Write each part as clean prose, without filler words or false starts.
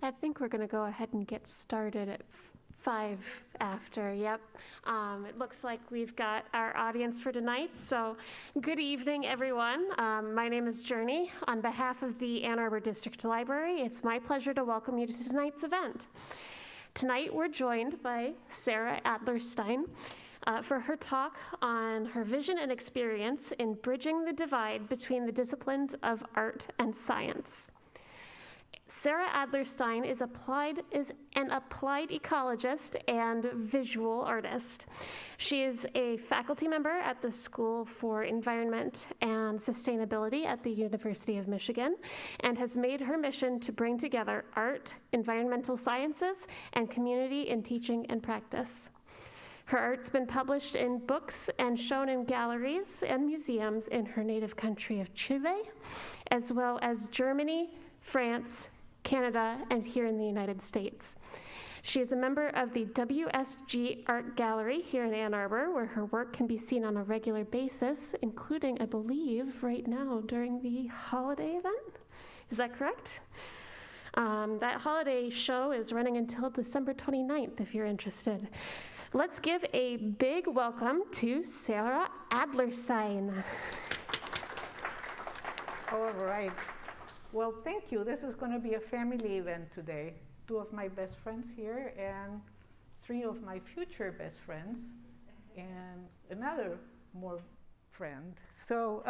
I think we're going to go ahead and get started at 5 after. Yep. It looks like we've got our audience for tonight. So good evening, everyone. My name is Journey. On behalf of the Ann Arbor District Library, it's my pleasure to welcome you to tonight's event. Tonight, we're joined by Sara Adlerstein for her talk on her vision and experience in bridging the divide between the disciplines of art and science. Sara Adlerstein is an applied ecologist and visual artist. She is a faculty member at the School for Environment and Sustainability at the University of Michigan and has made her mission to bring together art, environmental sciences, and community in teaching and practice. Her art's been published in books and shown in galleries and museums in her native country of Chile, as well as Germany, France, Canada, and here in the United States. She is a member of the WSG Art Gallery here in Ann Arbor, where her work can be seen on a regular basis, including, I believe, right now during the holiday event. Is that correct? That holiday show is running until December 29th, if you're interested. Let's give a big welcome to Sara Adlerstein. All right. Well, thank you. This is going to be a family event today. 2 of my best friends here and 3 of my future best friends and another more friend. So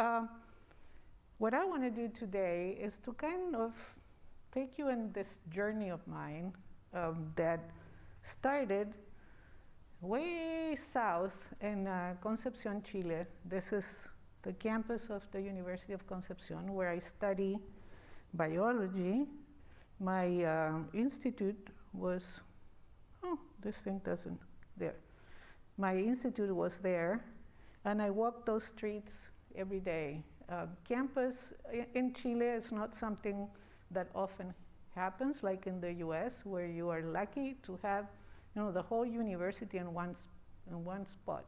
what I want to do today is to kind of take you in this journey of mine that started way south in Concepcion, Chile. This is the campus of the University of Concepcion, where I study biology. My institute was, this thing doesn't, there. My institute was there, and I walked those streets every day. Campus in Chile is not something that often happens, like in the US, where you are lucky to have, the whole university in one spot.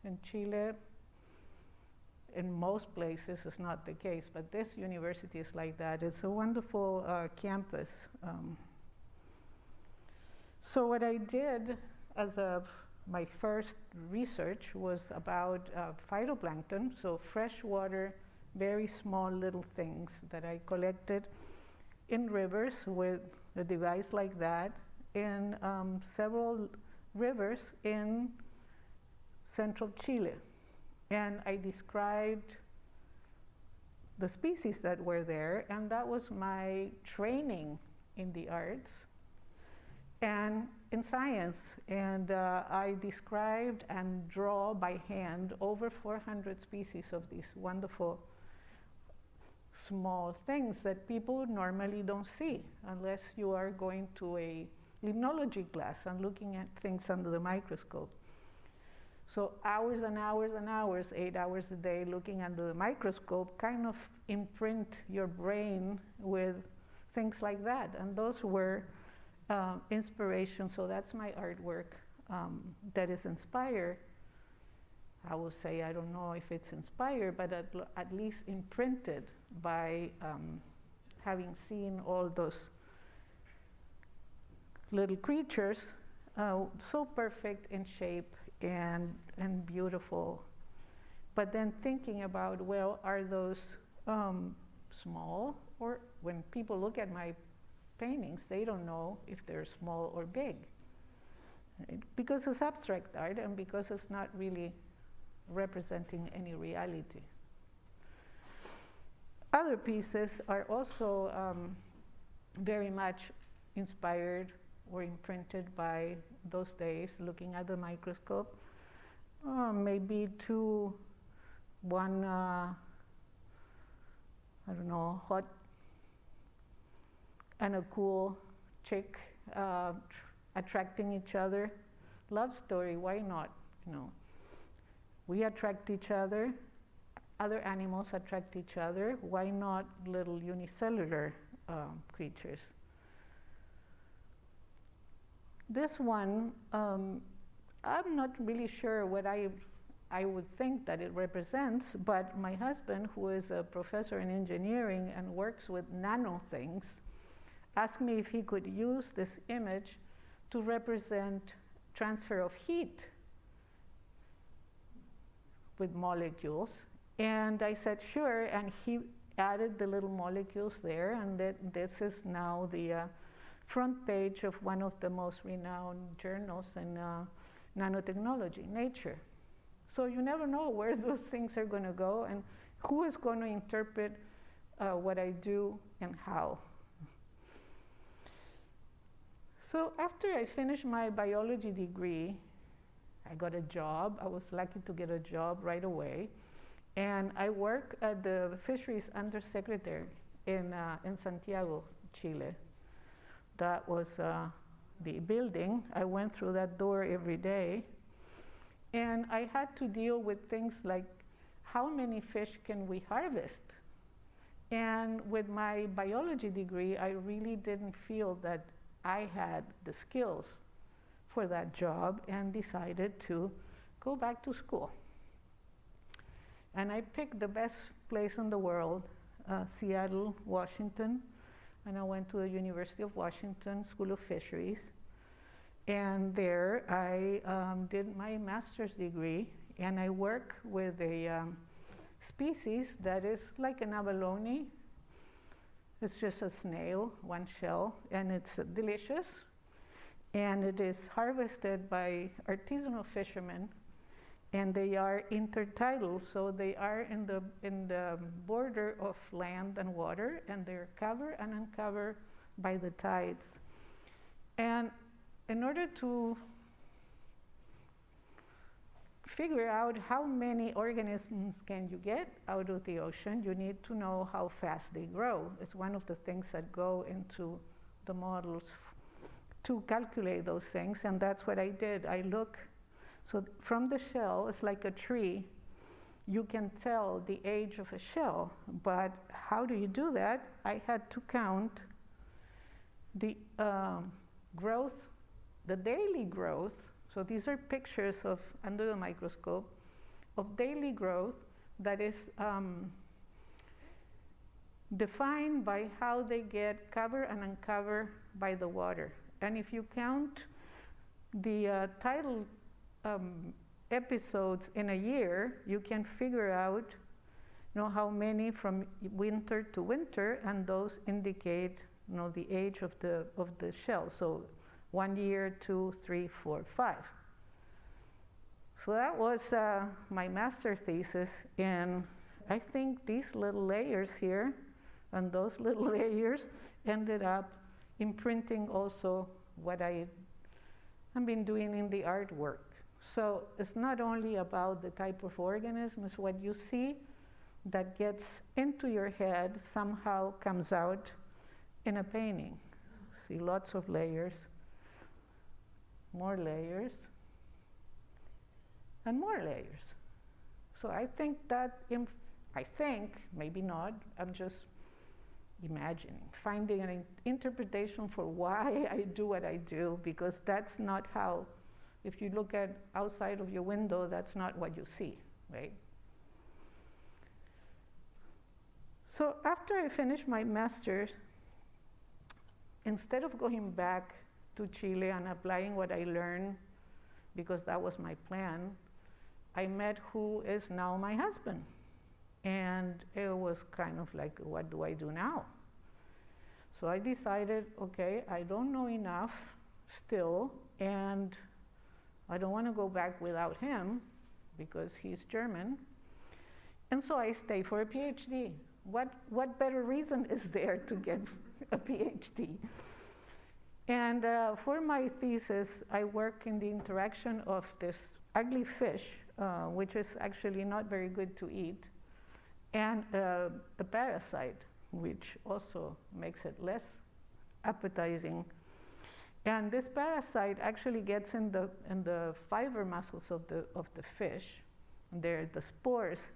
In Chile, in most places, it's not the case, but this university is like that. It's a wonderful campus. So what I did as my first research was about phytoplankton, so freshwater, very small little things that I collected in rivers with a device like that, in several rivers in central Chile. And I described the species that were there, and that was my training in the arts and in science. And I described and draw by hand over 400 species of these wonderful small things that people normally don't see unless you are going to a limnology class and looking at things under the microscope. So hours and hours and hours, 8 hours a day, looking under the microscope, kind of imprint your brain with things like that. And those were inspiration. So that's my artwork that is inspired. I will say, I don't know if it's inspired, but at least imprinted by having seen all those little creatures, so perfect in shape and beautiful. But then thinking about, well, are those small? Or when people look at my paintings, they don't know if they're small or big. Right? Because it's abstract art and because it's not really representing any reality. Other pieces are also very much inspired or imprinted by those days, looking at the microscope. Maybe one, I don't know, hot and a cool chick attracting each other. Love story, why not? We attract each other, other animals attract each other, why not little unicellular creatures? This one, I'm not really sure what I would think that it represents, but my husband, who is a professor in engineering and works with nano things, asked me if he could use this image to represent transfer of heat with molecules. And I said, sure, and he added the little molecules there, and this is now the front page of one of the most renowned journals in nanotechnology, Nature. So you never know where those things are going to go and who is going to interpret what I do and how. So after I finished my biology degree, I got a job. I was lucky to get a job right away. And I work at the Fisheries Undersecretary in Santiago, Chile. That was the building. I went through that door every day. And I had to deal with things like, how many fish can we harvest? And with my biology degree, I really didn't feel that I had the skills for that job and decided to go back to school. And I picked the best place in the world, Seattle, Washington. And I went to the University of Washington School of Fisheries. And there I did my master's degree, and I work with a species that is like an abalone. It's just a snail, one shell, and it's delicious. And it is harvested by artisanal fishermen, and they are intertidal, so they are in the border of land and water, and they're covered and uncovered by the tides. And in order to figure out how many organisms can you get out of the ocean, you need to know how fast they grow. It's one of the things that go into the models to calculate those things, and that's what I did. I look, so from the shell, it's like a tree. You can tell the age of a shell, but how do you do that? I had to count the growth, the daily growth. So these are pictures of, under the microscope, of daily growth that is defined by how they get covered and uncovered by the water. And if you count the tidal episodes in a year, you can figure out, how many from winter to winter, and those indicate, the age of the shell. So 1 year, 2, 3, 4, 5. So that was my master thesis, and I think these little layers here and those little layers ended up imprinting also what I've been doing in the artwork. So it's not only about the type of organism, it's what you see that gets into your head somehow comes out in a painting. See lots of layers, more layers, and more layers. So I think that, maybe not, I'm just imagining, finding an interpretation for why I do what I do, because that's not how, if you look at outside of your window, that's not what you see, right? So after I finished my master's, instead of going back to Chile and applying what I learned, because that was my plan, I met who is now my husband. And it was kind of like, what do I do now? So I decided, okay, I don't know enough still, and I don't want to go back without him because he's German. And so I stay for a PhD. What better reason is there to get a PhD? And for my thesis, I work in the interaction of this ugly fish, which is actually not very good to eat, and a parasite, which also makes it less appetizing. And this parasite actually gets in the fiber muscles of the fish. The spores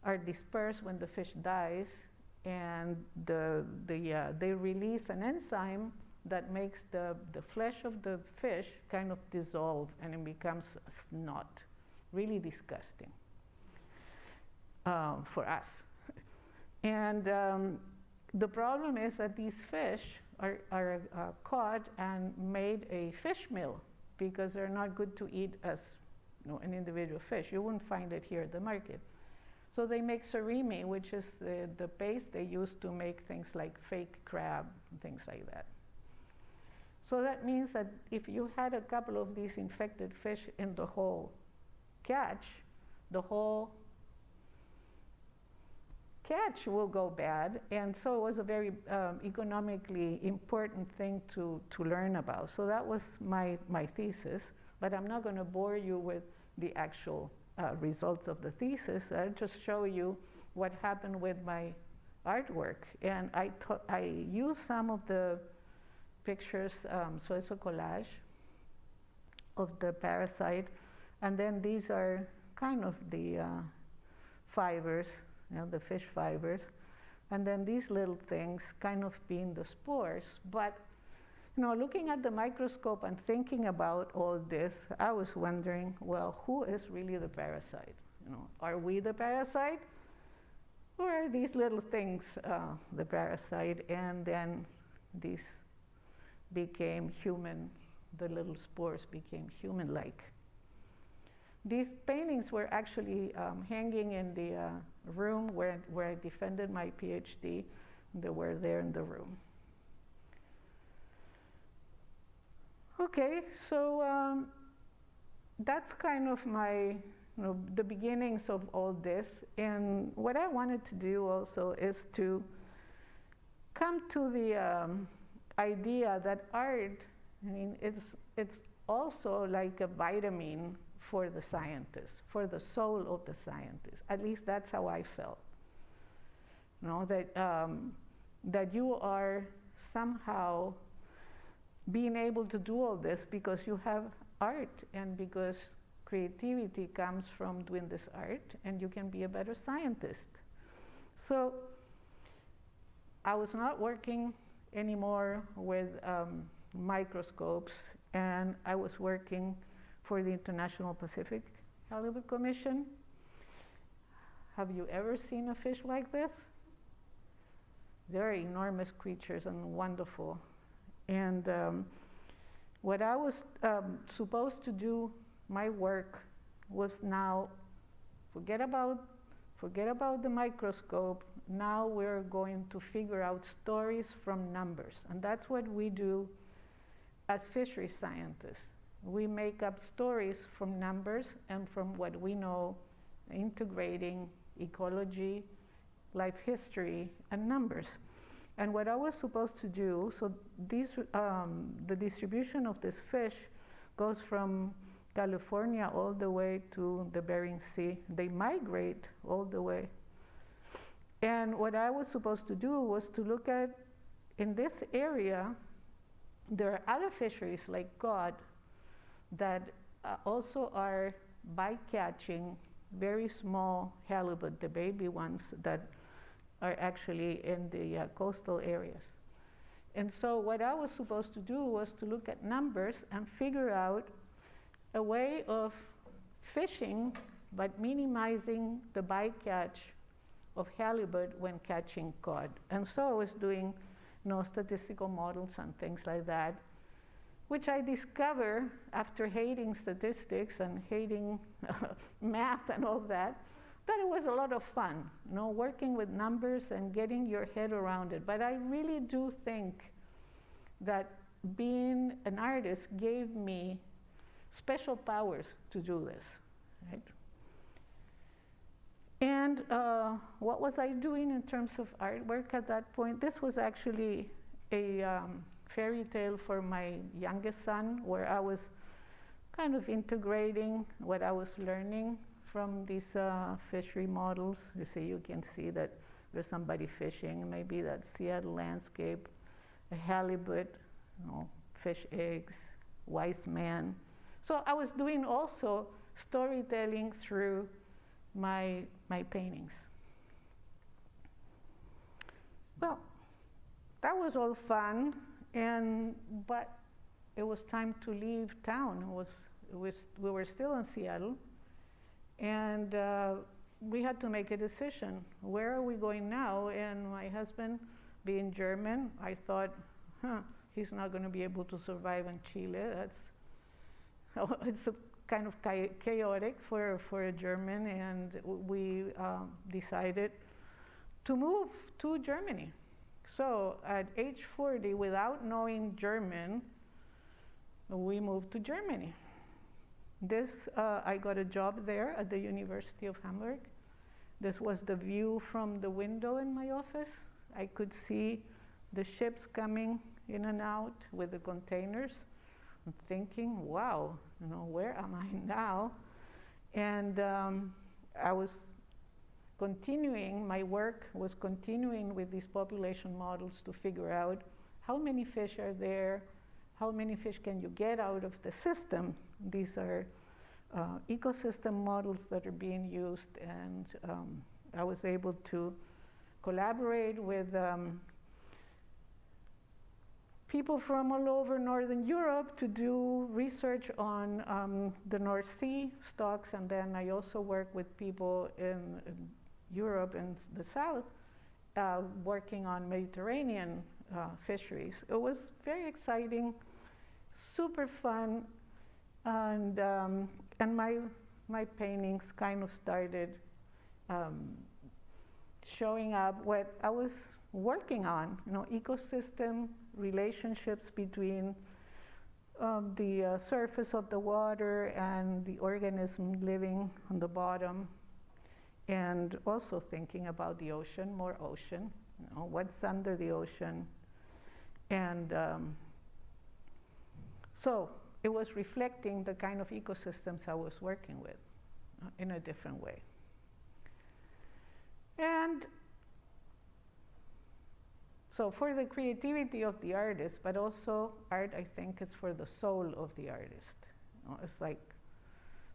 are dispersed when the fish dies, and they release an enzyme that makes the flesh of the fish kind of dissolve, and it becomes a snot, really disgusting for us. And the problem is that these fish caught and made a fish meal because they're not good to eat as an individual fish. You wouldn't find it here at the market. So they make surimi, which is the paste they use to make things like fake crab and things like that. So that means that if you had a couple of these infected fish in the whole catch, the whole catch will go bad. And so it was a very economically important thing to learn about. So that was my thesis, but I'm not going to bore you with the actual results of the thesis. I'll just show you what happened with my artwork. And I used some of the pictures, so it's a collage of the parasite. And then these are kind of the fibers, the fish fibers. And then these little things kind of being the spores. But looking at the microscope and thinking about all this, I was wondering, well, who is really the parasite? Are we the parasite? Or are these little things the parasite? And then these became human, the little spores became human-like. These paintings were actually hanging in the room where I defended my PhD. They were there in the room. Okay, so that's kind of my, the beginnings of all this. And what I wanted to do also is to come to the idea that art, it's also like a vitamin for the scientist, for the soul of the scientist. At least that's how I felt. That you are somehow being able to do all this because you have art and because creativity comes from doing this art and you can be a better scientist. So I was not working anymore with microscopes, and I was working for the International Pacific Halibut Commission. Have you ever seen a fish like this? They're enormous creatures and wonderful. And what I was supposed to do, my work, was now forget about the microscope. Now we're going to figure out stories from numbers. And that's what we do as fisheries scientists. We make up stories from numbers and from what we know, integrating ecology, life history, and numbers. And what I was supposed to do, so the distribution of this fish goes from California all the way to the Bering Sea. They migrate all the way. And what I was supposed to do was to look at, in this area, there are other fisheries like cod that also are bycatching very small halibut, the baby ones that are actually in the coastal areas. And so what I was supposed to do was to look at numbers and figure out a way of fishing but minimizing the bycatch of halibut when catching cod. And so I was doing statistical models and things like that, which I discovered after hating statistics and hating math and all that it was a lot of fun, working with numbers and getting your head around it. But I really do think that being an artist gave me special powers to do this, right? And what was I doing in terms of artwork at that point? This was actually a fairy tale for my youngest son, where I was kind of integrating what I was learning from these fishery models. You can see that there's somebody fishing, maybe that Seattle landscape, a halibut, fish eggs, wise man. So I was doing also storytelling through my paintings. Well, that was all fun, but it was time to leave town. We were still in Seattle, and we had to make a decision. Where are we going now? And my husband, being German, I thought, he's not going to be able to survive in Chile. It's a kind of chaotic for a German, and we decided to move to Germany. So at age 40, without knowing German, we moved to Germany. I got a job there at the University of Hamburg. This was the view from the window in my office. I could see the ships coming in and out with the containers. I'm thinking, wow, where am I now? And I was continuing, my work was continuing with these population models to figure out how many fish are there, how many fish can you get out of the system. These are ecosystem models that are being used, and I was able to collaborate with people from all over Northern Europe to do research on the North Sea stocks, and then I also work with people in Europe and the South working on Mediterranean fisheries. It was very exciting, super fun, and my paintings kind of started showing up what I was working on, ecosystem relationships between the surface of the water and the organism living on the bottom, and also thinking about the ocean, more ocean, what's under the ocean. And so it was reflecting the kind of ecosystems I was working with in a different way. And so for the creativity of the artist, but also art, I think, is for the soul of the artist. It's like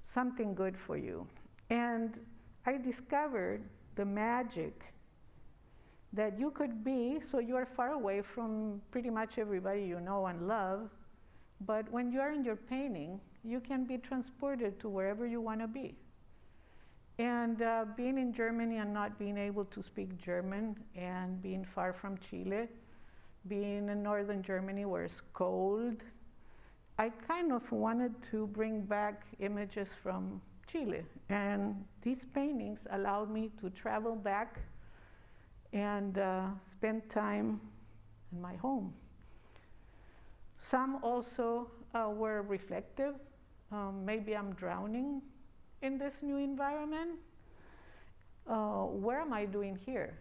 something good for you. And I discovered the magic that you could be, so you are far away from pretty much everybody you know and love, but when you are in your painting, you can be transported to wherever you want to be. And being in Germany and not being able to speak German, and being far from Chile, being in northern Germany where it's cold, I kind of wanted to bring back images from Chile. And these paintings allowed me to travel back and spend time in my home. Some also were reflective. Maybe I'm drowning in this new environment. Where am I doing here?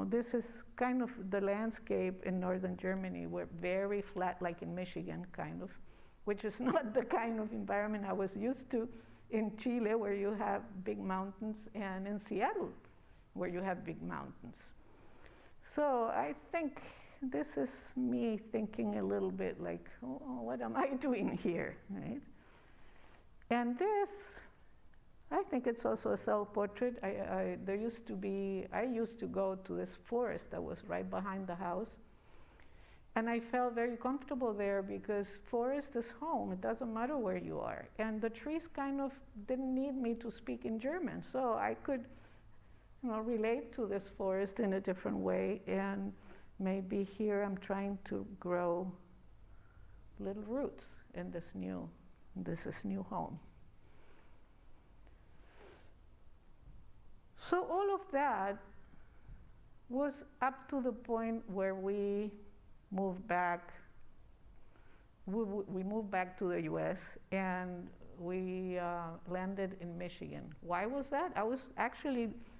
This is kind of the landscape in northern Germany. We're very flat, like in Michigan, kind of, which is not the kind of environment I was used to in Chile, where you have big mountains, and in Seattle, where you have big mountains. So I think this is me thinking a little bit like, oh, what am I doing here, right? And this, I think it's also a self-portrait. I used to go to this forest that was right behind the house, and I felt very comfortable there because forest is home. It doesn't matter where you are. And the trees kind of didn't need me to speak in German, so I could relate to this forest in a different way. And maybe here I'm trying to grow little roots in this new home. So all of that was up to the point where we moved back. We moved back to the US, and we landed in Michigan. Why was that?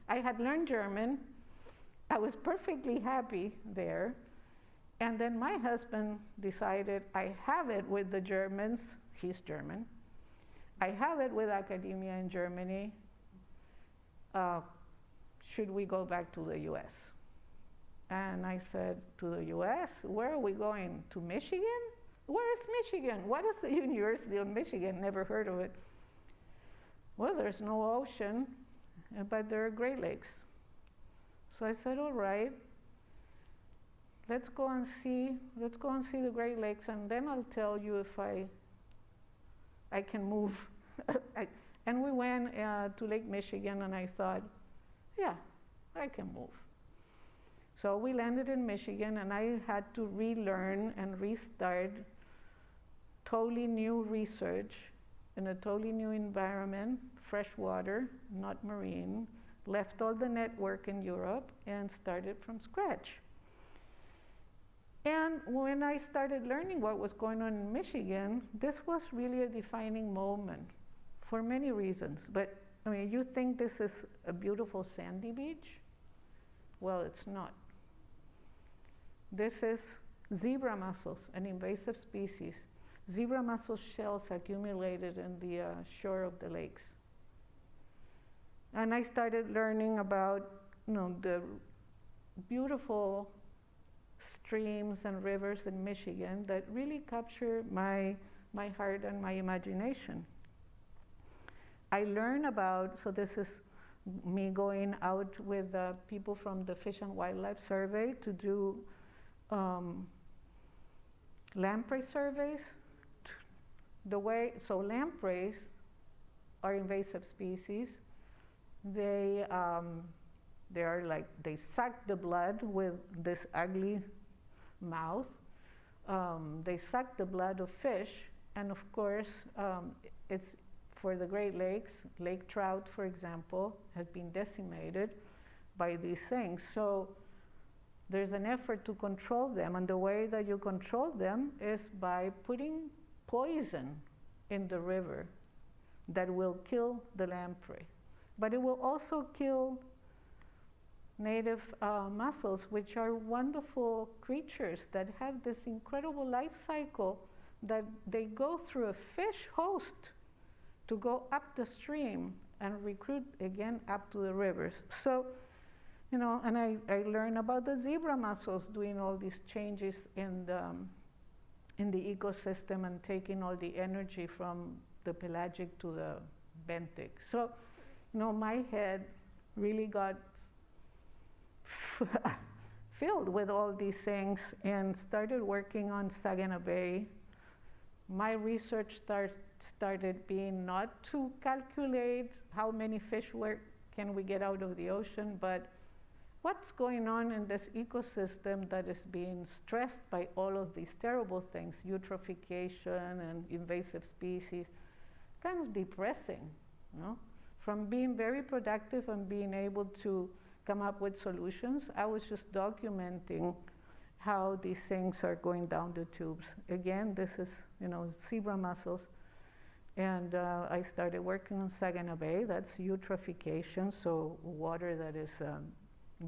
I had learned German. I was perfectly happy there. And then my husband decided, I have it with the Germans. He's German. I have it with academia in Germany. Should we go back to the US? And I said, to the US? Where are we going? To Michigan? Where is Michigan? What is the University of Michigan? Never heard of it. Well, there's no ocean, but there are Great Lakes. So I said, all right, let's go and see the Great Lakes, and then I'll tell you if I can move. And we went to Lake Michigan, and I thought, yeah, I can move. So we landed in Michigan, and I had to relearn and restart totally new research in a totally new environment, fresh water, not marine, left all the network in Europe, and started from scratch. And when I started learning what was going on in Michigan, this was really a defining moment for many reasons. But I mean, you think this is a beautiful sandy beach? Well, it's not. This is zebra mussels, an invasive species. Zebra mussel shells accumulated in the shore of the lakes. And I started learning about, the beautiful streams and rivers in Michigan that really capture my heart and my imagination. I learned about, so this is me going out with people from the Fish and Wildlife Survey to do lamprey surveys. So lampreys are invasive species. They suck the blood with this ugly mouth. They suck the blood of fish, and of course, it's for the Great Lakes. Lake trout, for example, has been decimated by these things. So there's an effort to control them, and the way that you control them is by putting poison in the river that will kill the lamprey. But it will also kill native mussels, which are wonderful creatures that have this incredible life cycle that they go through a fish host to go up the stream and recruit again up to the rivers. So, and I learned about the zebra mussels doing all these changes in the ecosystem and taking all the energy from the pelagic to the benthic. So, my head really got filled with all these things and started working on Saginaw Bay. My research started being not to calculate how many fish can we get out of the ocean, but what's going on in this ecosystem that is being stressed by all of these terrible things, eutrophication and invasive species, kind of depressing, From being very productive and being able to come up with solutions, I was just documenting how these things are going down the tubes. Again, this is, zebra mussels. And I started working on Saginaw Bay. That's eutrophication, so water that is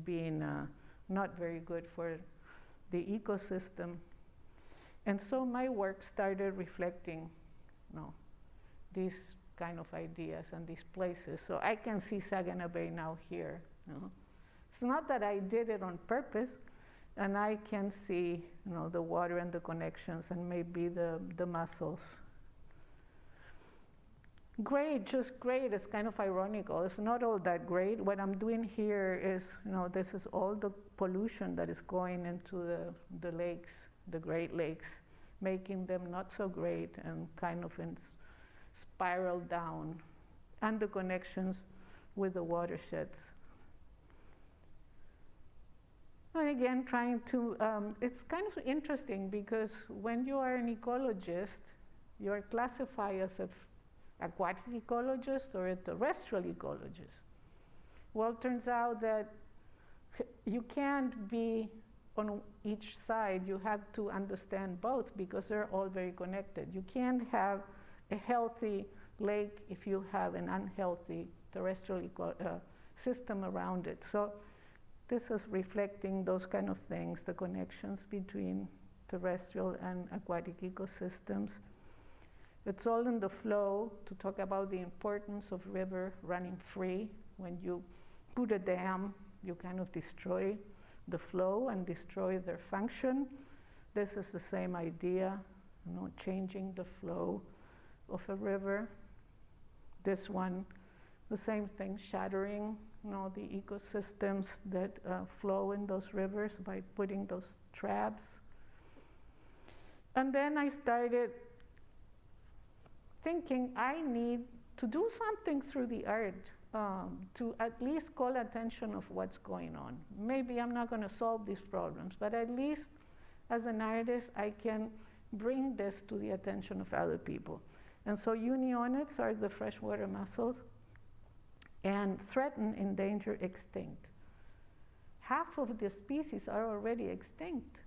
being not very good for the ecosystem. And so my work started reflecting, these kind of ideas and these places. So I can see Saginaw Bay now here. It's not that I did it on purpose, and I can see, the water and the connections and maybe the mussels. Great, just great, it's kind of ironical. It's not all that great. What I'm doing here is, this is all the pollution that is going into the lakes, the Great Lakes, making them not so great and kind of spiral down, and the connections with the watersheds. And again, trying to, it's kind of interesting because when you are an ecologist, you are classified as an aquatic ecologist or a terrestrial ecologist. Well, it turns out that you can't be on each side. You have to understand both because they're all very connected. You can't have a healthy lake if you have an unhealthy terrestrial system around it. So this is reflecting those kind of things, the connections between terrestrial and aquatic ecosystems. It's all in the flow to talk about the importance of river running free. When you put a dam, you kind of destroy the flow and destroy their function. This is the same idea, changing the flow of a river. This one, the same thing, shattering the ecosystems that flow in those rivers by putting those traps. And then I started thinking I need to do something through the art. to at least call attention of what's going on. Maybe I'm not going to solve these problems, but at least as an artist, I can bring this to the attention of other people. And so unionids are the freshwater mussels, and threatened, endangered, extinct. Half of the species are already extinct.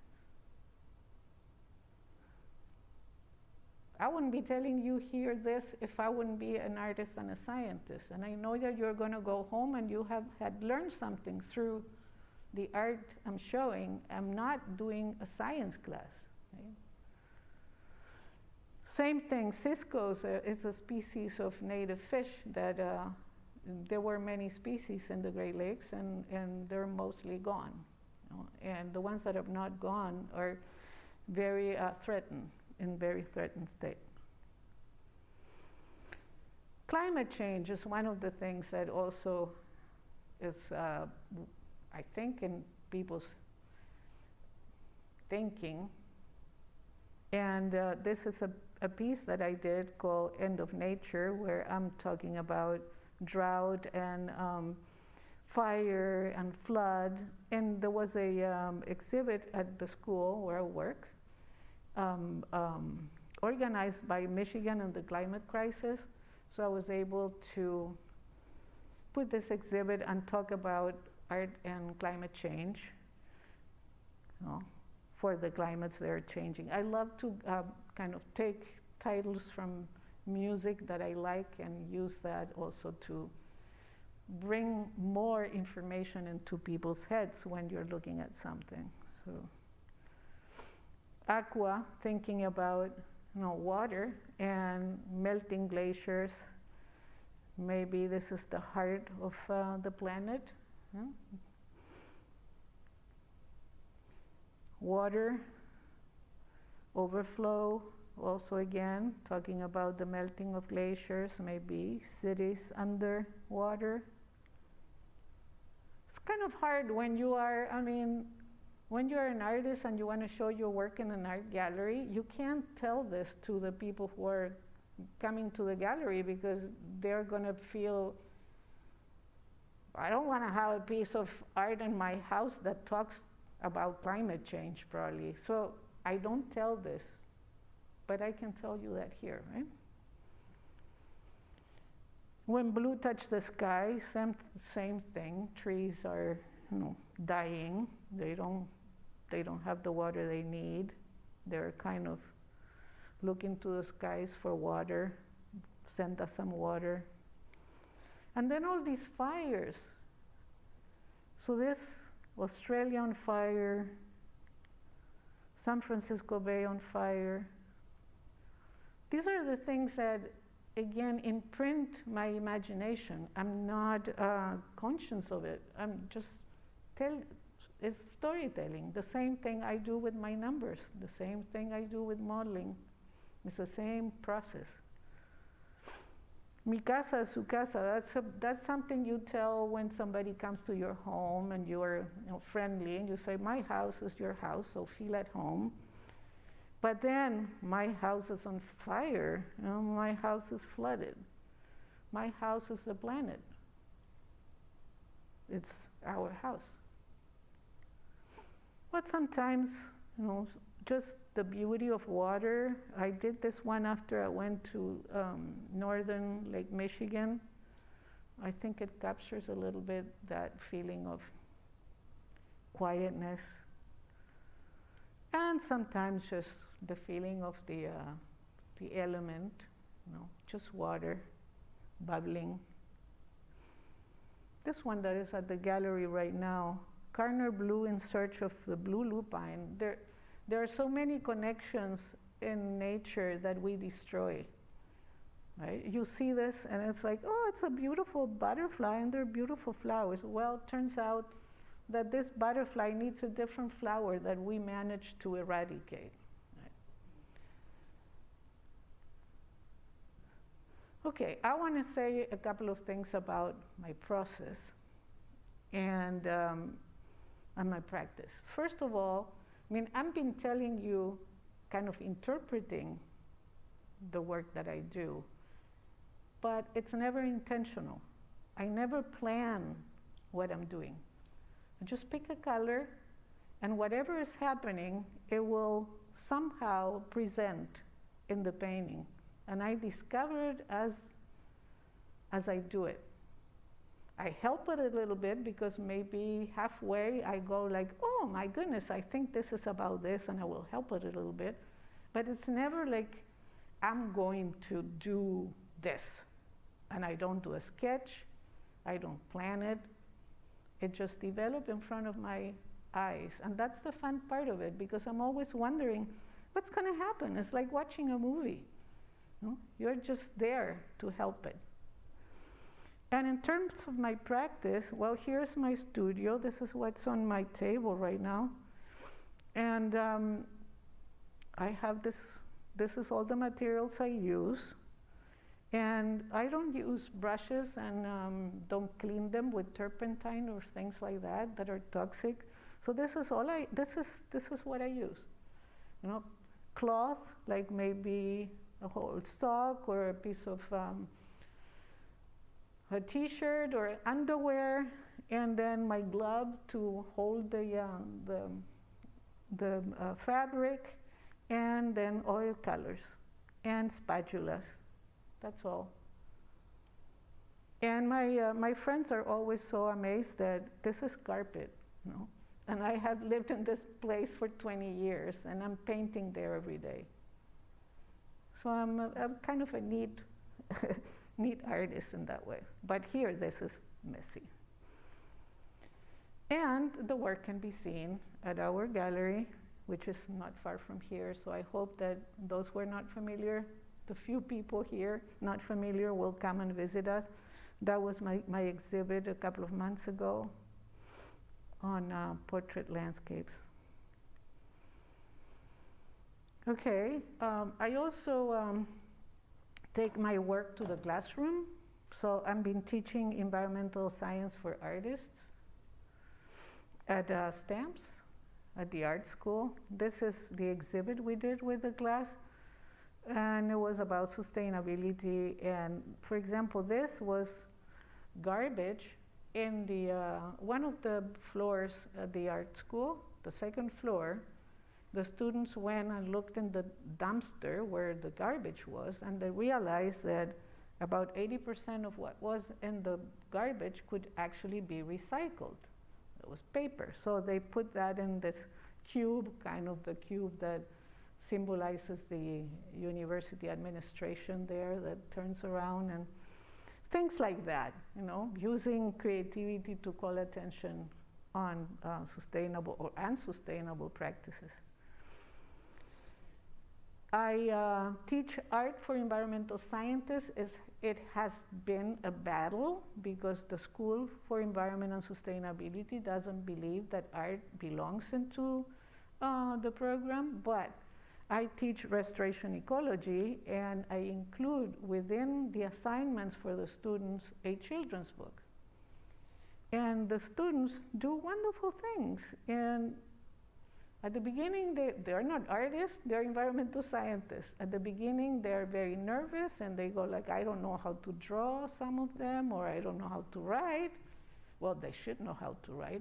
I wouldn't be telling you here this if I wouldn't be an artist and a scientist. And I know that you're going to go home and you have had learned something through the art I'm showing. I'm not doing a science class. Right? Same thing, ciscos is a species of native fish that there were many species in the Great Lakes, and they're mostly gone. You know? And the ones that have not gone are very threatened, in very threatened state. Climate change is one of the things that also is, I think, in people's thinking. And this is a piece that I did called End of Nature, where I'm talking about drought and fire and flood. And there was a exhibit at the school where I work, organized by Michigan and the climate crisis. So I was able to put this exhibit and talk about art and climate change, you know, for the climates that are changing. I love to kind of take titles from music that I like and use that also to bring more information into people's heads when you're looking at something. So, aqua, thinking about, you know, water and melting glaciers. Maybe this is the heart of the planet. Yeah? Water, overflow, also again, talking about the melting of glaciers, maybe cities under water. It's kind of hard when you are, I mean, when you're an artist and you want to show your work in an art gallery, you can't tell this to the people who are coming to the gallery because they're going to feel, I don't want to have a piece of art in my house that talks about climate change, probably. So I don't tell this, but I can tell you that here, right? When blue touch the sky, same thing. Trees are, you know, dying. They don't have the water they need. They're kind of looking to the skies for water. Send us some water. And then all these fires. So this Australia on fire, San Francisco Bay on fire. These are the things that, again, imprint my imagination. I'm not conscious of it. I'm just it's storytelling. The same thing I do with my numbers. The same thing I do with modeling. It's the same process. Mi casa, su casa, that's something you tell when somebody comes to your home and you're, you know, friendly, and you say, my house is your house, so feel at home. But then, my house is on fire, you know, my house is flooded. My house is the planet. It's our house. But sometimes, you know, just the beauty of water. I did this one after I went to northern Lake Michigan. I think it captures a little bit that feeling of quietness. And sometimes just the feeling of the element, you know, just water, bubbling. This one that is at the gallery right now, Carner Blue in Search of the Blue Lupine. There are so many connections in nature that we destroy, right? You see this and it's like, oh, it's a beautiful butterfly and they're beautiful flowers. Well, it turns out that this butterfly needs a different flower that we managed to eradicate. Right? Okay, I want to say a couple of things about my process and my practice. First of all, I mean, I've been telling you, kind of interpreting the work that I do, but it's never intentional. I never plan what I'm doing. I just pick a color, and whatever is happening, it will somehow present in the painting. And I discover it as I do it. I help it a little bit because maybe halfway I go like, oh my goodness, I think this is about this, and I will help it a little bit. But it's never like, I'm going to do this. And I don't do a sketch, I don't plan it. It just develops in front of my eyes. And that's the fun part of it, because I'm always wondering, what's gonna happen? It's like watching a movie. No? You're just there to help it. And in terms of my practice, well, here's my studio. This is what's on my table right now. And I have this is all the materials I use. And I don't use brushes and don't clean them with turpentine or things like that are toxic. So this is what I use. You know, cloth, like maybe a whole sock or a piece of a t-shirt or underwear, and then my glove to hold the fabric, and then oil colors and spatulas. That's all. And my friends are always so amazed that this is carpet, you know? And I have lived in this place for 20 years, and I'm painting there every day. So I'm kind of a neat artist in that way. But here, this is messy. And the work can be seen at our gallery, which is not far from here. So I hope that those who are not familiar, the few people here not familiar, will come and visit us. That was my exhibit a couple of months ago on portrait landscapes. Okay, I also take my work to the classroom. So I've been teaching environmental science for artists at STAMPS, at the art school. This is the exhibit we did with the class, and it was about sustainability. And for example, this was garbage in the one of the floors at the art school, the second floor. The students went and looked in the dumpster where the garbage was, and they realized that about 80% of what was in the garbage could actually be recycled. It was paper. So they put that in this cube, kind of the cube that symbolizes the university administration there that turns around, and things like that, you know, using creativity to call attention on sustainable or unsustainable practices. I teach art for environmental scientists. It has been a battle because the School for Environment and Sustainability doesn't believe that art belongs into the program, but I teach restoration ecology, and I include within the assignments for the students a children's book. And the students do wonderful things. And at the beginning, they're not artists, they're environmental scientists. At the beginning, they're very nervous, and they go like, I don't know how to draw, some of them, or I don't know how to write. Well, they should know how to write.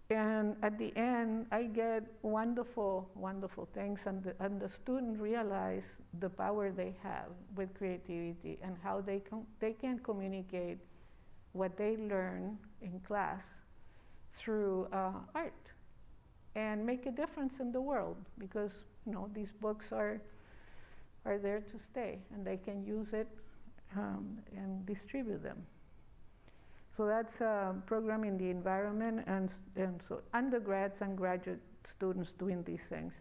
And at the end, I get wonderful, wonderful things, and the student realize the power they have with creativity and how they can communicate what they learn in class through art and make a difference in the world, because you know these books are there to stay, and they can use it and distribute them. So that's a program in the environment, and so undergrads and graduate students doing these things.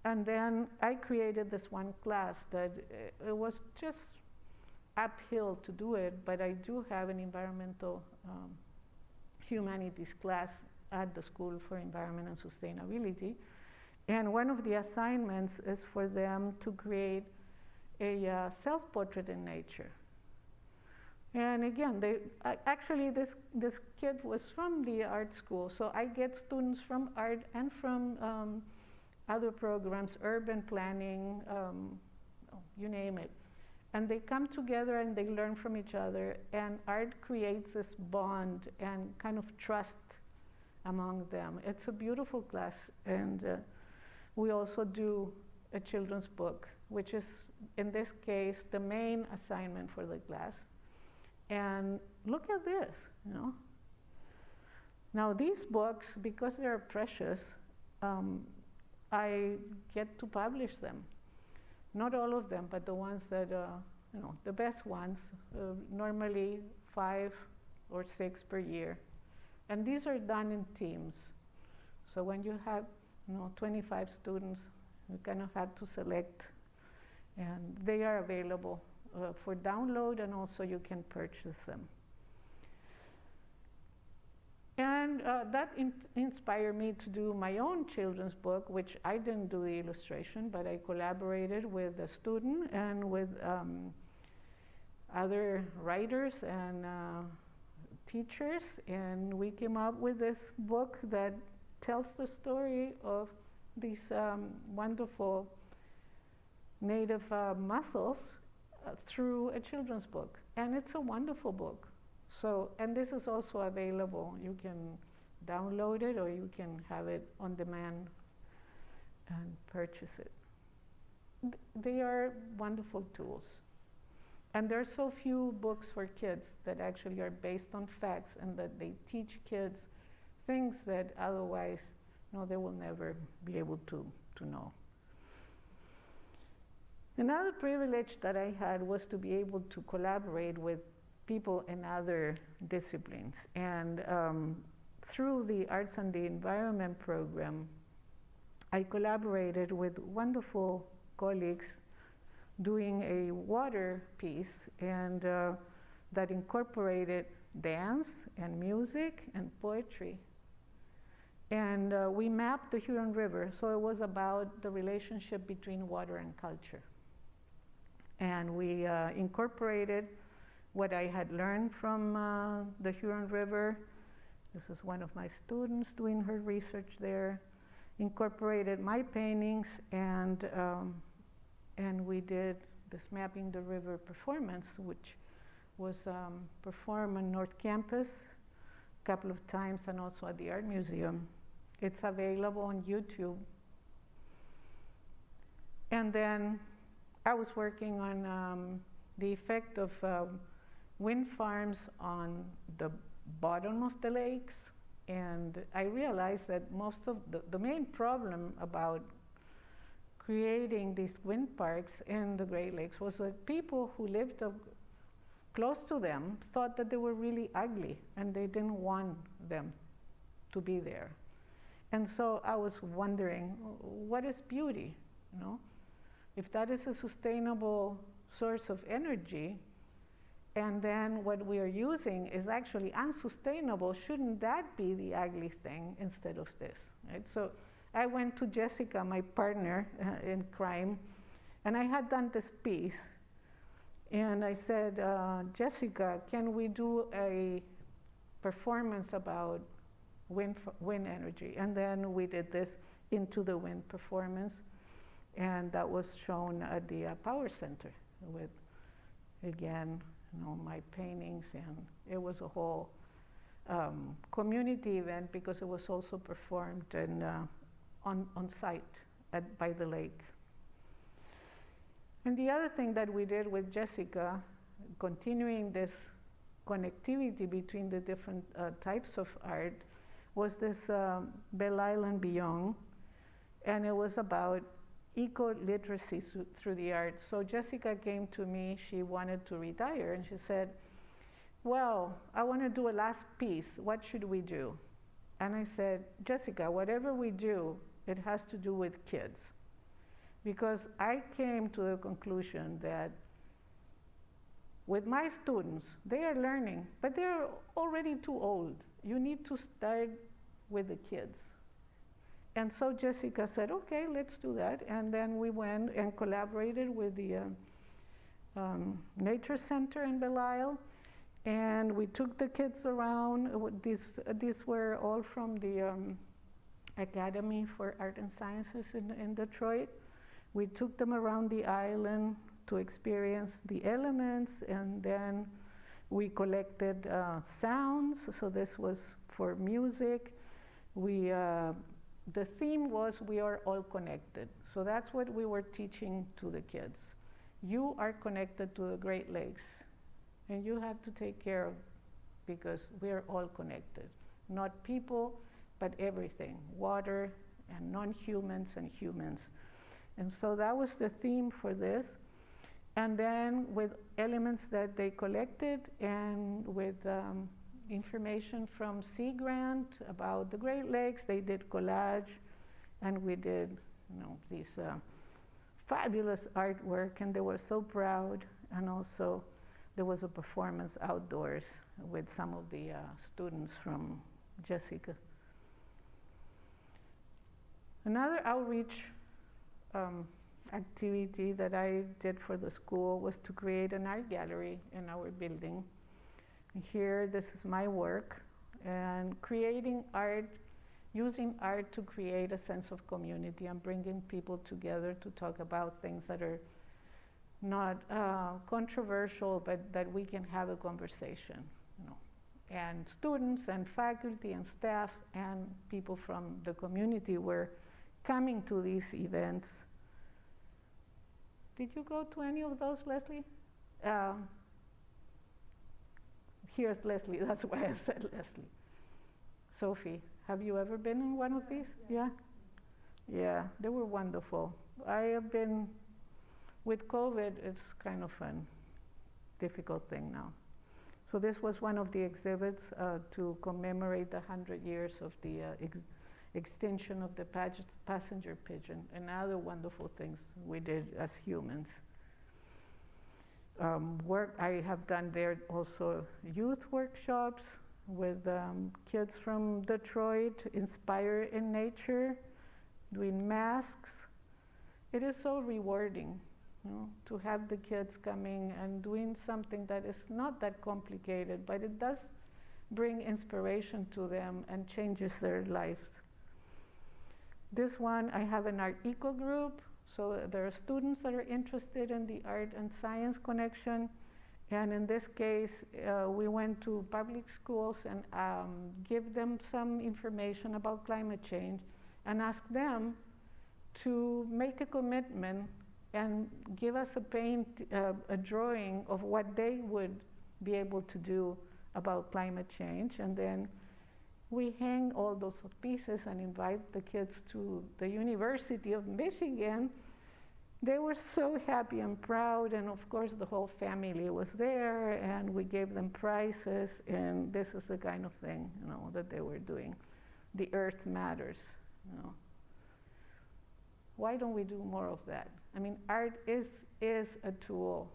And then I created this one class that it was just uphill to do it, but I do have an environmental humanities class at the School for Environment and Sustainability. And one of the assignments is for them to create a self-portrait in nature. And again, actually this kid was from the art school, so I get students from art and from other programs, urban planning, you name it. And they come together and they learn from each other, and art creates this bond and kind of trust among them. It's a beautiful class, and we also do a children's book, which is, in this case, the main assignment for the class. And look at this, you know. Now these books, because they're precious, I get to publish them. Not all of them, but the ones that, you know, the best ones, normally 5 or 6 per year. And these are done in teams. So when you have, you know, 25 students, you kind of have to select, and they are available for download, and also you can purchase them. And that inspired me to do my own children's book, which I didn't do the illustration, but I collaborated with a student and with other writers and teachers, and we came up with this book that tells the story of these wonderful native mussels through a children's book. And it's a wonderful book. So, and this is also available. You can download it, or you can have it on demand and purchase it. They are wonderful tools. And there are so few books for kids that actually are based on facts, and that they teach kids things that otherwise, you know, they will never be able to know. Another privilege that I had was to be able to collaborate with people in other disciplines. And through the Arts and the Environment program, I collaborated with wonderful colleagues doing a water piece, and that incorporated dance and music and poetry. And we mapped the Huron River, so it was about the relationship between water and culture. And we incorporated what I had learned from the Huron River. This is one of my students doing her research there. Incorporated my paintings, and we did this Mapping the River performance, which was performed on North Campus a couple of times, and also at the Art Museum. It's available on YouTube. And then I was working on the effect of wind farms on the bottom of the lakes, and I realized that most of the main problem about creating these wind parks in the Great Lakes was that people who lived close to them thought that they were really ugly, and they didn't want them to be there. And so I was wondering, what is beauty, you know? If that is a sustainable source of energy, and then what we are using is actually unsustainable, shouldn't that be the ugly thing instead of this, right? So I went to Jessica, my partner in crime, and I had done this piece. And I said, Jessica, can we do a performance about wind energy? And then we did this Into the Wind performance, and that was shown at the Power Center with, again, you know, my paintings, and it was a whole community event, because it was also performed in, on site by the lake. And the other thing that we did with Jessica, continuing this connectivity between the different types of art, was this Belle Isle Beyond, and it was about eco-literacy through the arts. So Jessica came to me, she wanted to retire, and she said, well, I want to do a last piece, what should we do? And I said, Jessica, whatever we do, it has to do with kids. Because I came to the conclusion that with my students, they are learning, but they're already too old. You need to start with the kids. And so Jessica said, okay, let's do that. And then we went and collaborated with the Nature Center in Belle Isle. And we took the kids around. These were all from the Academy for Art and Sciences in Detroit. We took them around the island, to experience the elements, and then we collected sounds, so this was for music. The theme was we are all connected, so that's what we were teaching to the kids. You are connected to the Great Lakes, and you have to take care of, because we are all connected. Not people, but everything, water and non-humans and humans. And so that was the theme for this. And then with elements that they collected and with information from Sea Grant about the Great Lakes, they did collage, and we did, these fabulous artwork, and they were so proud. And also there was a performance outdoors with some of the students from Jessica. Another outreach activity that I did for the school was to create an art gallery in our building. And here, this is my work, and creating art, using art to create a sense of community and bringing people together to talk about things that are not controversial, but that we can have a conversation, And students and faculty and staff and people from the community were coming to these events. Did you go to any of those, Leslie? Here's Leslie, that's why I said Leslie. Sophie, have you ever been in one of these? Yeah? Yeah, they were wonderful. I have been, with COVID, it's kind of a difficult thing now. So this was one of the exhibits to commemorate the 100 years of the extinction of the passenger pigeon, and other wonderful things we did as humans. I have done there also youth workshops with kids from Detroit, inspired in nature, doing masks. It is so rewarding, to have the kids coming and doing something that is not that complicated, but it does bring inspiration to them and changes their lives. This one, I have an art eco group, so there are students that are interested in the art and science connection, and in this case, we went to public schools and give them some information about climate change and ask them to make a commitment and give us a drawing of what they would be able to do about climate change, and then we hang all those pieces and invite the kids to the University of Michigan. They were so happy and proud, and of course the whole family was there, and we gave them prizes, and this is the kind of thing, that they were doing. The earth matters, Why don't we do more of that? I mean, art is a tool,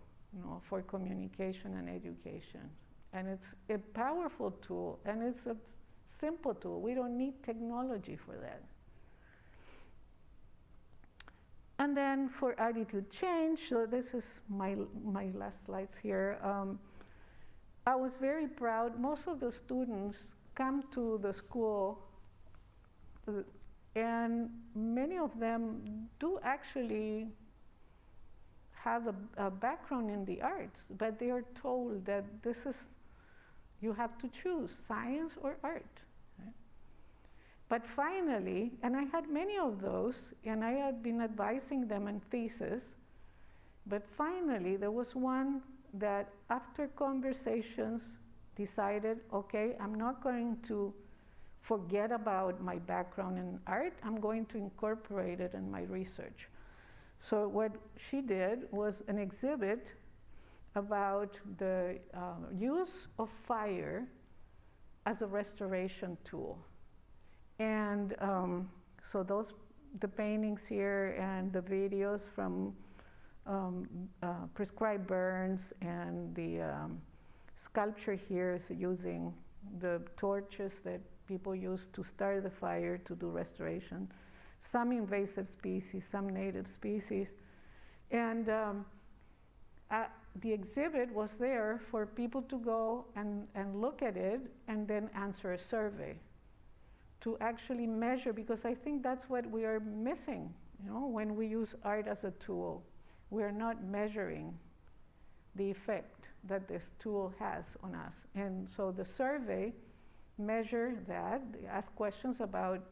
for communication and education, and it's a powerful tool, and it's a simple tool. We don't need technology for that. And then for attitude change, so this is my last slides here. I was very proud. Most of the students come to the school, and many of them do actually have a background in the arts, but they are told that you have to choose science or art. But finally, and I had many of those, and I had been advising them in thesis, but finally there was one that after conversations decided, okay, I'm not going to forget about my background in art, I'm going to incorporate it in my research. So what she did was an exhibit about the use of fire as a restoration tool. And so the paintings here and the videos from prescribed burns, and the sculpture here is using the torches that people use to start the fire to do restoration. Some invasive species, some native species. And the exhibit was there for people to go and look at it and then answer a survey to actually measure, because I think that's what we are missing, when we use art as a tool. we're not measuring the effect that this tool has on us. And so the survey measured that, they asked questions about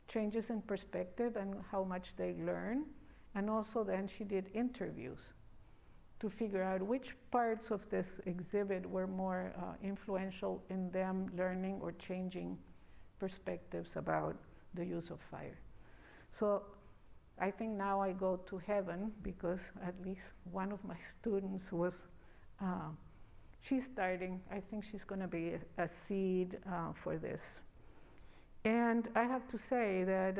changes in perspective and how much they learn. And also then she did interviews to figure out which parts of this exhibit were more influential in them learning or changing perspectives about the use of fire. So I think now I go to heaven because at least one of my students was, she's starting, I think she's gonna be a seed for this. And I have to say that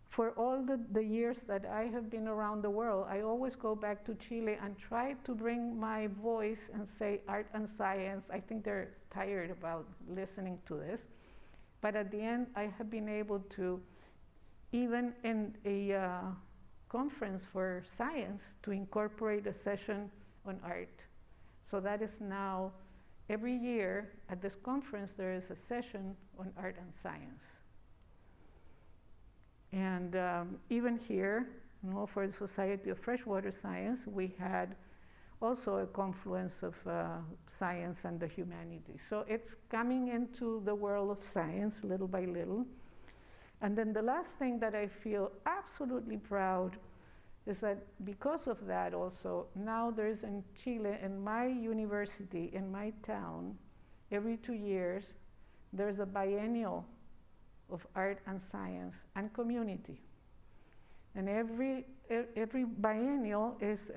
for all the years that I have been around the world, I always go back to Chile and try to bring my voice and say art and science. I think they're tired about listening to this. But at the end, I have been able to, even in a conference for science, to incorporate a session on art. So that is now, every year at this conference, there is a session on art and science. And even here, for the Society of Freshwater Science, we had also a confluence of science and the humanities. So it's coming into the world of science little by little. And then the last thing that I feel absolutely proud is that because of that also, now there's in Chile, in my university, in my town, every 2 years, there's a biennial of art and science and community. And every biennial is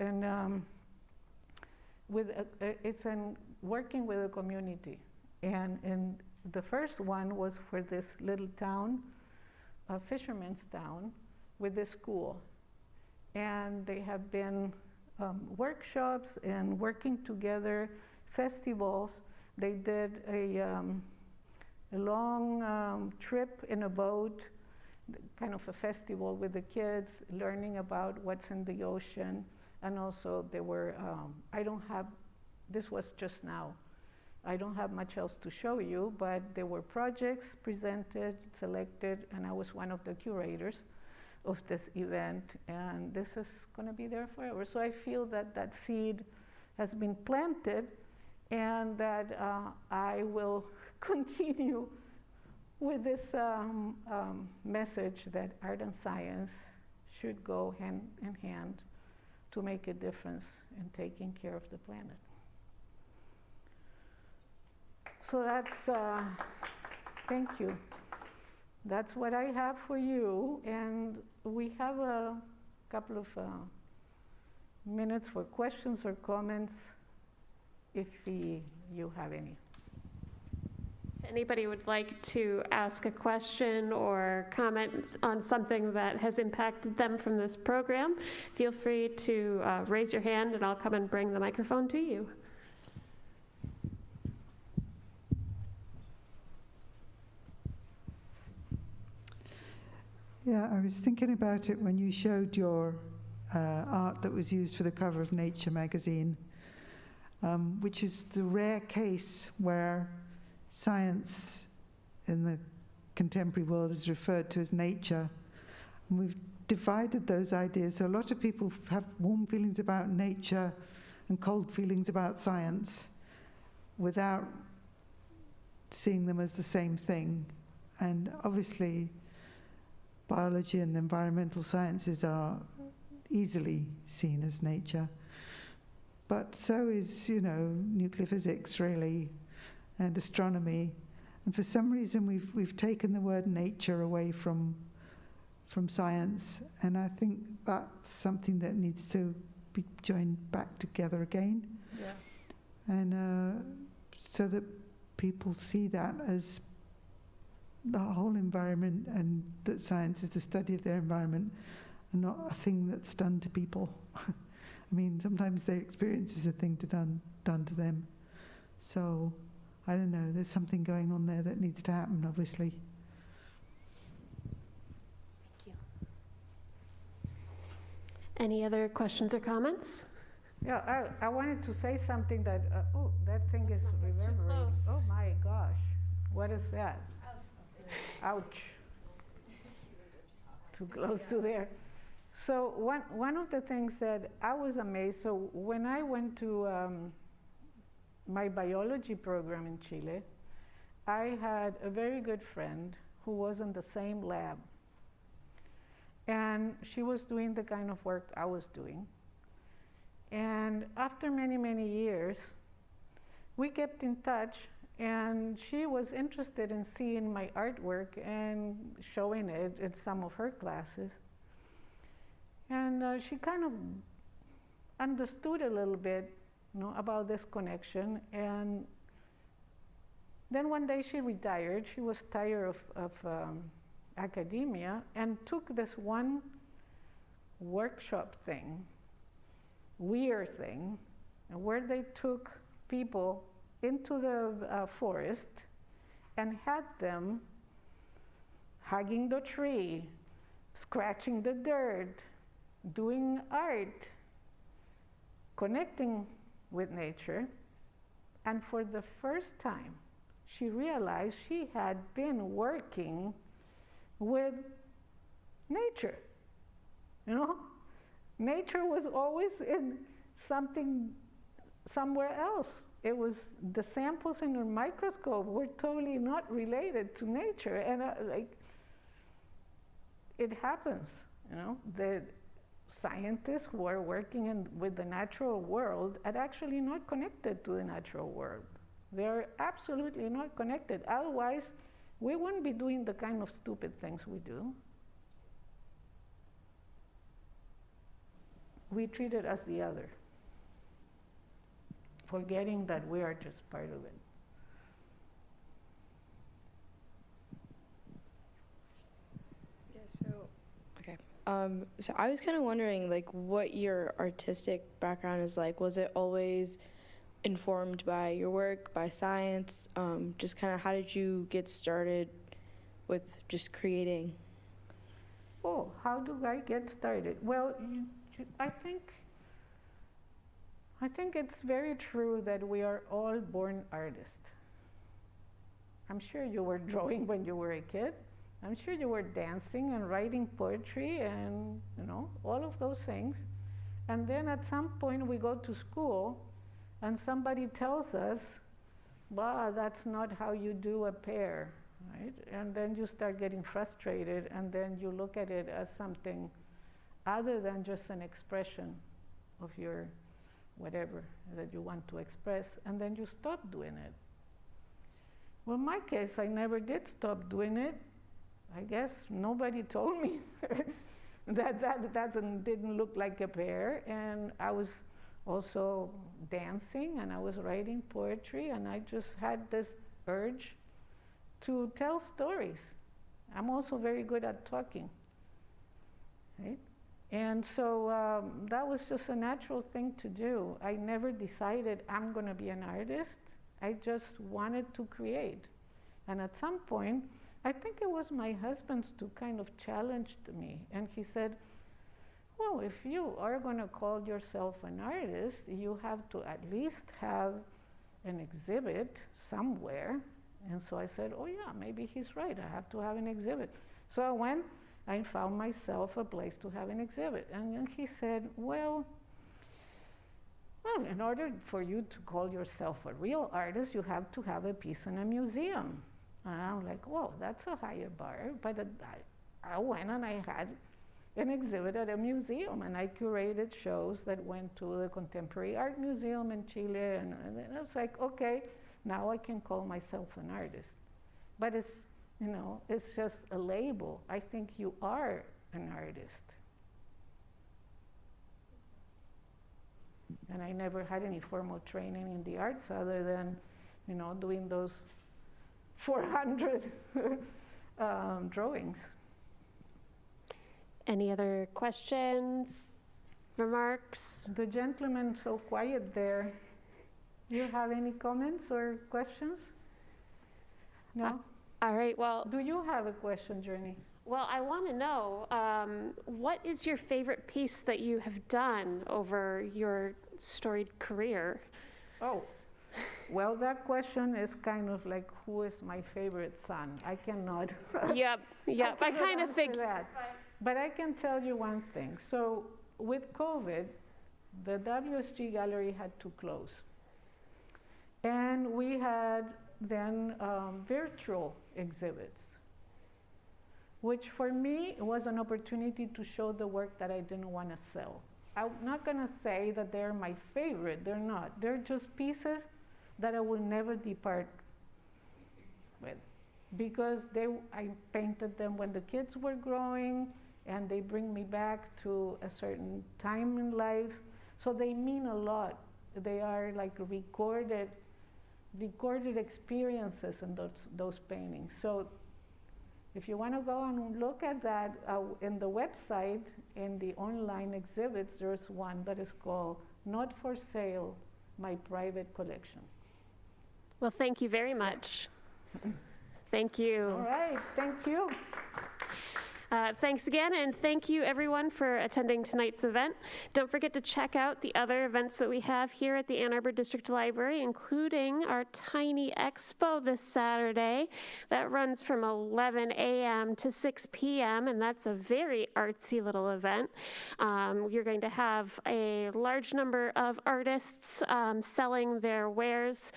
working with a community. And the first one was for this little town, a fisherman's town, with this school. And they have been workshops and working together, festivals. They did a long trip in a boat, kind of a festival with the kids, learning about what's in the ocean. And also there were, this was just now. I don't have much else to show you, but there were projects presented, selected, and I was one of the curators of this event. And this is gonna be there forever. So I feel that that seed has been planted and that I will continue with this message that art and science should go hand in hand to make a difference in taking care of the planet. So that's, thank you. That's what I have for you, and we have a couple of minutes for questions or comments if you have any. If anybody would like to ask a question or comment on something that has impacted them from this program, feel free to raise your hand and I'll come and bring the microphone to you. Yeah, I was thinking about it when you showed your art that was used for the cover of Nature magazine, which is the rare case where science in the contemporary world is referred to as nature. And we've divided those ideas. So a lot of people have warm feelings about nature and cold feelings about science without seeing them as the same thing. And obviously, biology and the environmental sciences are easily seen as nature. But so is, nuclear physics, really, and astronomy. And for some reason, we've taken the word nature away from science. And I think that's something that needs to be joined back together again. Yeah. And so that people see that as the whole environment, and that science is the study of their environment and not a thing that's done to people. I mean, sometimes their experience is a thing done to them. So, I don't know, there's something going on there that needs to happen, obviously. Thank you. Any other questions or comments? Yeah, I wanted to say something that, oh, that thing is reverberating. Oh my gosh, what is that? Ouch. Too close to there. So one of the things that I was amazed, so when I went to my biology program in Chile, I had a very good friend who was in the same lab. And she was doing the kind of work I was doing. And after many, many years, we kept in touch, and she was interested in seeing my artwork and showing it in some of her classes. And she kind of understood a little bit, about this connection. And then one day she retired. She was tired of academia, and took this one workshop thing, weird thing, where they took people into the forest and had them hugging the tree, scratching the dirt, doing art, connecting with nature. And for the first time, she realized she had been working with nature. Nature was always in something somewhere else. It was the samples in her microscope were totally not related to nature. And it happens, the scientists who are working with the natural world are actually not connected to the natural world. They're absolutely not connected. Otherwise, we wouldn't be doing the kind of stupid things we do. We treat it as the other, forgetting that we are just part of it. Yeah, okay. So I was kind of wondering, what your artistic background is like. Was it always informed by your work, by science? Just kind of how did you get started with just creating? Oh, how do I get started? Well, I think it's very true that we are all born artists. I'm sure you were drawing when you were a kid. I'm sure you were dancing and writing poetry and, all of those things. And then at some point we go to school and somebody tells us, bah, that's not how you do a pear, right? And then you start getting frustrated, and then you look at it as something other than just an expression of your whatever that you want to express, and then you stop doing it. Well, in my case, I never did stop doing it. I guess nobody told me that didn't look like a pear, and I was also dancing, and I was writing poetry, and I just had this urge to tell stories. I'm also very good at talking, right? And so that was just a natural thing to do. I never decided I'm going to be an artist. I just wanted to create. And at some point, I think it was my husband who kind of challenged me. And he said, well, if you are going to call yourself an artist, you have to at least have an exhibit somewhere. And so I said, oh yeah, maybe he's right. I have to have an exhibit. So I went. I found myself a place to have an exhibit. And then he said, well, in order for you to call yourself a real artist, you have to have a piece in a museum. And I'm like, whoa, that's a higher bar. But I went and I had an exhibit at a museum, and I curated shows that went to the Contemporary Art Museum in Chile. And I was like, okay, now I can call myself an artist. But it's just a label. I think you are an artist. And I never had any formal training in the arts other than, doing those 400 drawings. Any other questions, remarks? The gentleman so quiet there. Do you have any comments or questions? No? All right, well. Do you have a question, Journey? Well, I want to know, what is your favorite piece that you have done over your storied career? Oh, well, that question is kind of like, who is my favorite son? I cannot. Yep. I kind of think. that. But I can tell you one thing. So with COVID, the WSG gallery had to close. And we had then virtual exhibits, which for me was an opportunity to show the work that I didn't want to sell. I'm not going to say that they're my favorite. They're not. They're just pieces that I will never depart with, because I painted them when the kids were growing, and they bring me back to a certain time in life. So they mean a lot. They are like recorded experiences in those paintings. So if you want to go and look at that in the website, in the online exhibits, there's one that is called Not for Sale, My Private Collection. Well, thank you very much. Thank you. All right, thank you. Thanks again, and thank you everyone for attending tonight's event. Don't forget to check out the other events that we have here at the Ann Arbor District Library, including our Tiny Expo this Saturday. That runs from 11 a.m. to 6 p.m., and that's a very artsy little event. You're going to have a large number of artists selling their wares.